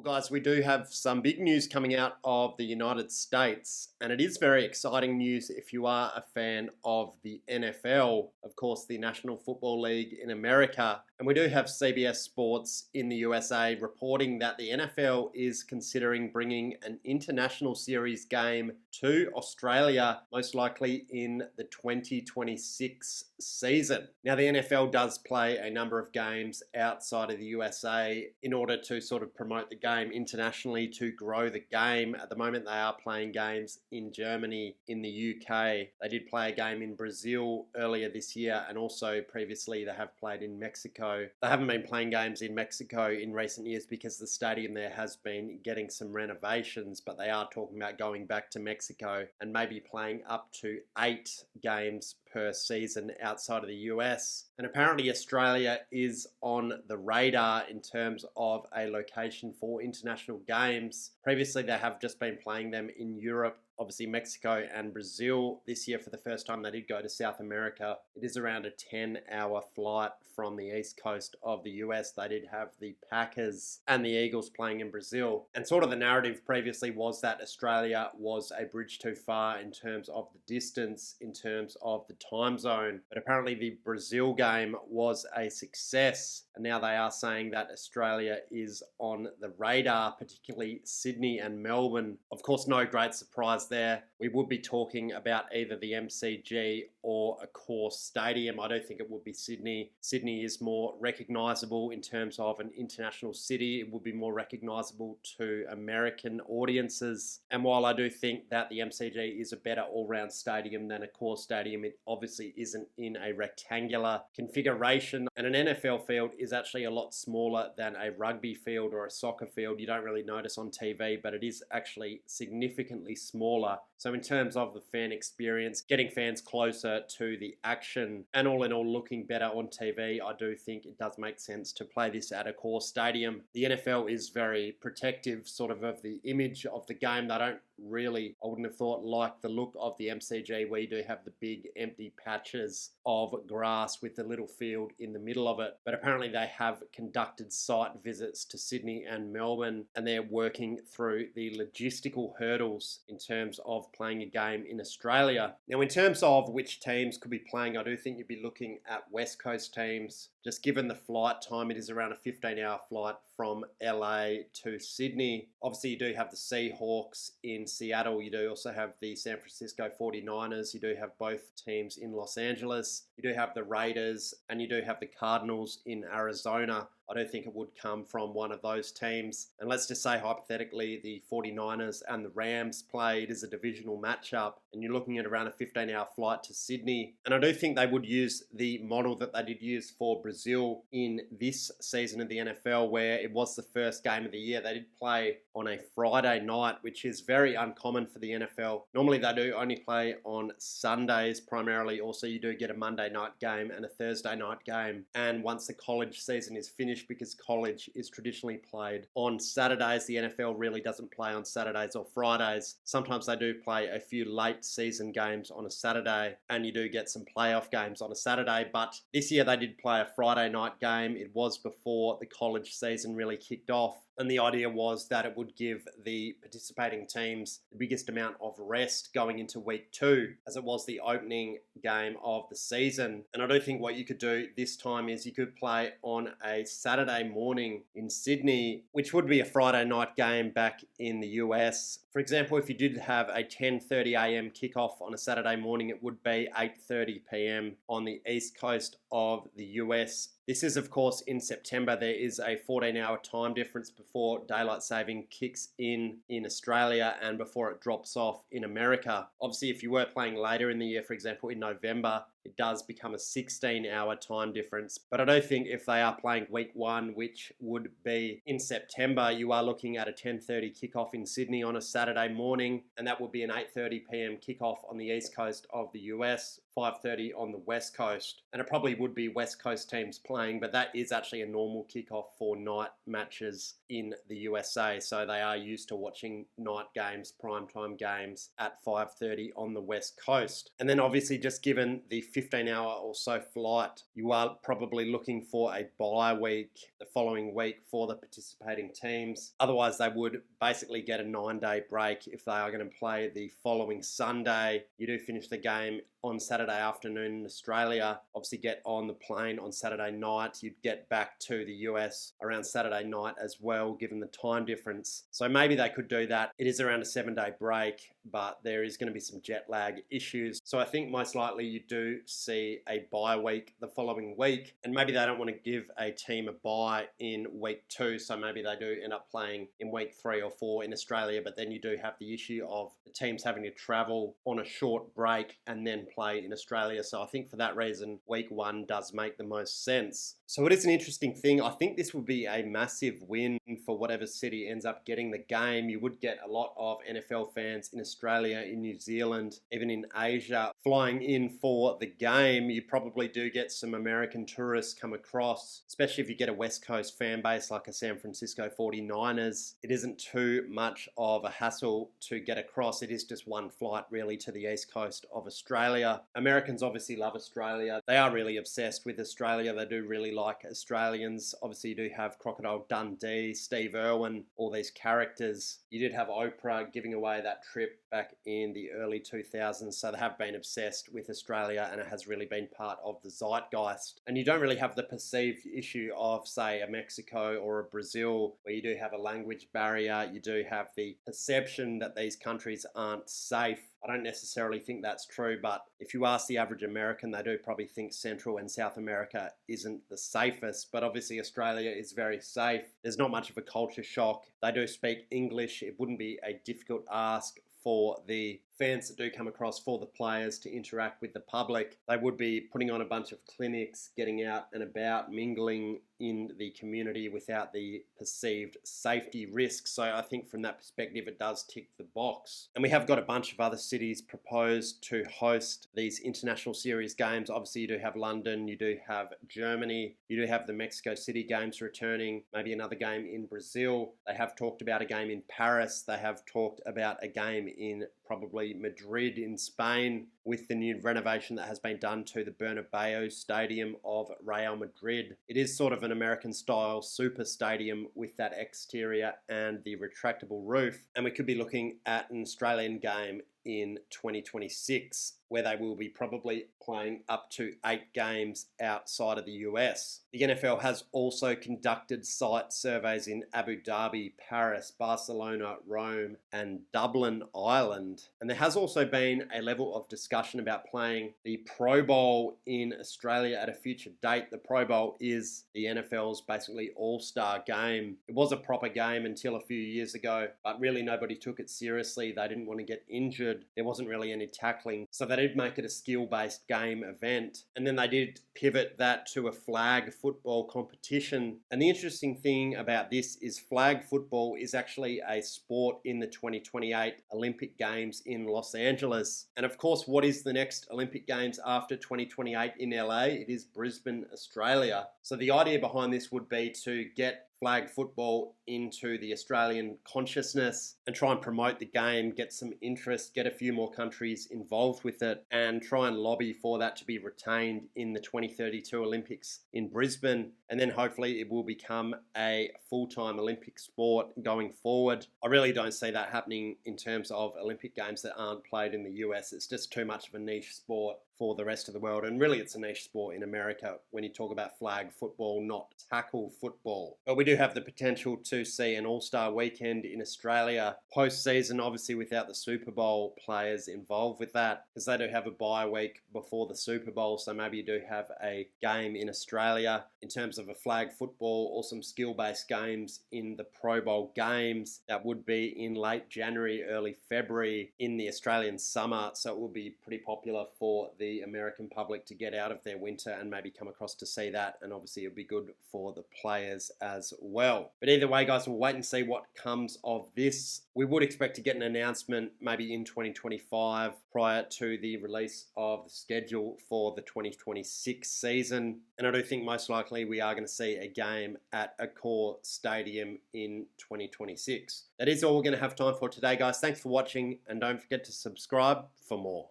Guys, we do have some big news coming out of the United States, and it is very exciting news if you are a fan of the NFL, of course, the National Football League in America. And we do have CBS Sports in the USA reporting that the NFL is considering bringing an international series game to Australia, most likely in the 2026 season. Now, the NFL does play a number of games outside of the USA in order to sort of promote the game internationally, to grow the game. At the moment, they are playing games in Germany, in the UK. They did play a game in Brazil earlier this year, and also previously they have played in Mexico. They haven't been playing games in Mexico in recent years because the stadium there has been getting some renovations, but they are talking about going back to Mexico and maybe playing up to 8 games per season outside of the US. And apparently Australia is on the radar in terms of a location for international games. Previously they have just been playing them in Europe, obviously Mexico and Brazil. This year for the first time they did go to South America. It is around a 10-hour flight from the east coast of the US. They did have the Packers and the Eagles playing in Brazil. And sort of the narrative previously was that Australia was a bridge too far in terms of the distance, in terms of the time zone. But apparently the Brazil game was a success. And now they are saying that Australia is on the radar, particularly Sydney and Melbourne. Of course, no great surprise there. We would be talking about either the MCG or a core stadium. I don't think it would be Sydney. Sydney is more recognisable in terms of an international city. It would be more recognisable to American audiences. And while I do think that the MCG is a better all-round stadium than a core stadium, it obviously isn't in a rectangular configuration. And an NFL field is actually a lot smaller than a rugby field or a soccer field. You don't really notice on TV, but it is actually significantly smaller. So in terms of the fan experience, getting fans closer to the action, and all in all looking better on TV, I do think it does make sense to play this at a core stadium. The NFL is very protective sort of the image of the game. They don't really, I wouldn't have thought, like the look of the MCG. We do have the big empty patches of grass with the little field in the middle of it. But apparently they have conducted site visits to Sydney and Melbourne, and they're working through the logistical hurdles in terms of playing a game in Australia. Now, in terms of which teams could be playing, I do think you'd be looking at West Coast teams. Just given the flight time, it is around a 15-hour flight from LA to Sydney. Obviously, you do have the Seahawks in Seattle. You do also have the San Francisco 49ers. You do have both teams in Los Angeles. You do have the Raiders, and you do have the Cardinals in Arizona. I don't think it would come from one of those teams. And let's just say, hypothetically, the 49ers and the Rams play. It is a divisional matchup, and you're looking at around a 15-hour flight to Sydney. And I do think they would use the model that they did use for Brazil in this season of the NFL, where it was the first game of the year. They did play on a Friday night, which is very uncommon for the NFL. Normally, they do only play on Sundays primarily. Also, you do get a Monday night game and a Thursday night game. And once the college season is finished, because college is traditionally played on Saturdays, the NFL really doesn't play on Saturdays or Fridays. Sometimes they do play a few late season games on a Saturday, and you do get some playoff games on a Saturday. But this year they did play a Friday night game. It was before the college season really kicked off. And the idea was that it would give the participating teams the biggest amount of rest going into week 2, as it was the opening game of the season. And I do think what you could do this time is you could play on a Saturday morning in Sydney, which would be a Friday night game back in the US. For example, if you did have a 10:30 a.m. kickoff on a Saturday morning, it would be 8:30 p.m. on the east coast of the US. This is, of course, in September. There is a 14-hour time difference before daylight saving kicks in Australia and before it drops off in America. Obviously, if you were playing later in the year, for example, in November, it does become a 16-hour time difference. But I do think if they are playing week 1, which would be in September, you are looking at a 10:30 kickoff in Sydney on a Saturday morning, and that would be an 8:30 p.m. kickoff on the east coast of the US, 5:30 on the west coast. And it probably would be west coast teams playing, but that is actually a normal kickoff for night matches in the USA. So they are used to watching night games, primetime games at 5:30 on the west coast. And then obviously, just given the 15-hour or so flight, you are probably looking for a bye week the following week for the participating teams. Otherwise, they would basically get a 9-day break if they are going to play the following Sunday. You do finish the game on Saturday afternoon in Australia, obviously get on the plane on Saturday night. You'd get back to the US around Saturday night as well, given the time difference. So maybe they could do that. It is around a 7-day break, but there is going to be some jet lag issues. So I think most likely you do see a bye week the following week, and maybe they don't want to give a team a bye in week 2, so maybe they do end up playing in week 3 or 4 in Australia, but then you do have the issue of the teams having to travel on a short break and then play in Australia. So I think for that reason, week 1 does make the most sense. So it is an interesting thing. I think this would be a massive win for whatever city ends up getting the game. You would get a lot of NFL fans in Australia, in New Zealand, even in Asia flying in for the game. You probably do get some American tourists come across, especially if you get a West Coast fan base like a San Francisco 49ers. It isn't too much of a hassle to get across. It is just one flight really to the east coast of Australia. Americans obviously love Australia. They are really obsessed with Australia. They do really like Australians. Obviously you do have Crocodile Dundee, Steve Irwin, all these characters. You did have Oprah giving away that trip back in the early 2000s, so they have been obsessed with Australia, and it has really been part of the zeitgeist. And you don't really have the perceived issue of, say, a Mexico or a Brazil, where you do have a language barrier. You do have the perception that these countries aren't safe. I don't necessarily think that's true, but if you ask the average American, they do probably think Central and South America isn't the safest, but obviously Australia is very safe. There's not much of a culture shock. They do speak English. It wouldn't be a difficult ask for the fans that do come across, for the players to interact with the public. They would be putting on a bunch of clinics, getting out and about, mingling in the community without the perceived safety risks. So I think from that perspective, it does tick the box. And we have got a bunch of other cities proposed to host these international series games. Obviously, you do have London, you do have Germany, you do have the Mexico City games returning, maybe another game in Brazil. They have talked about a game in Paris. They have talked about a game in probably Madrid in Spain, with the new renovation that has been done to the Bernabeu Stadium of Real Madrid. It is sort of an American-style super stadium with that exterior and the retractable roof, and we could be looking at an Australian game in 2026, where they will be probably playing up to 8 games outside of the US. The NFL has also conducted site surveys in Abu Dhabi, Paris, Barcelona, Rome, and Dublin, Ireland. And there has also been a level of discussion about playing the Pro Bowl in Australia at a future date. The Pro Bowl is the NFL's basically all-star game. It was a proper game until a few years ago, but really nobody took it seriously. They didn't want to get injured. There wasn't really any tackling, so they did make it a skill-based game event. And then they did pivot that to a flag football competition. And the interesting thing about this is flag football is actually a sport in the 2028 Olympic Games in Los Angeles. And of course, what is the next Olympic Games after 2028 in LA? It is Brisbane, Australia. So the idea behind this would be to get flag football into the Australian consciousness and try and promote the game, get some interest, get a few more countries involved with it, and try and lobby for that to be retained in the 2032 Olympics in Brisbane. And then hopefully it will become a full-time Olympic sport going forward. I really don't see that happening in terms of Olympic Games that aren't played in the US. It's just too much of a niche sport for the rest of the world, and really it's a niche sport in America when you talk about flag football, not tackle football. But we do have the potential to see an all-star weekend in Australia post-season, obviously without the Super Bowl players involved with that, because they do have a bye week before the Super Bowl, so maybe you do have a game in Australia in terms of a flag football or some skill-based games in the Pro Bowl games. That would be in late January, early February in the Australian summer, so it will be pretty popular for the American public to get out of their winter and maybe come across to see that, and obviously it'll be good for the players as well. But either way, guys, we'll wait and see what comes of this. We would expect to get an announcement maybe in 2025 prior to the release of the schedule for the 2026 season, and I do think most likely we are going to see a game at Accor Stadium in 2026. That is all we're going to have time for today, guys. Thanks for watching, and don't forget to subscribe for more.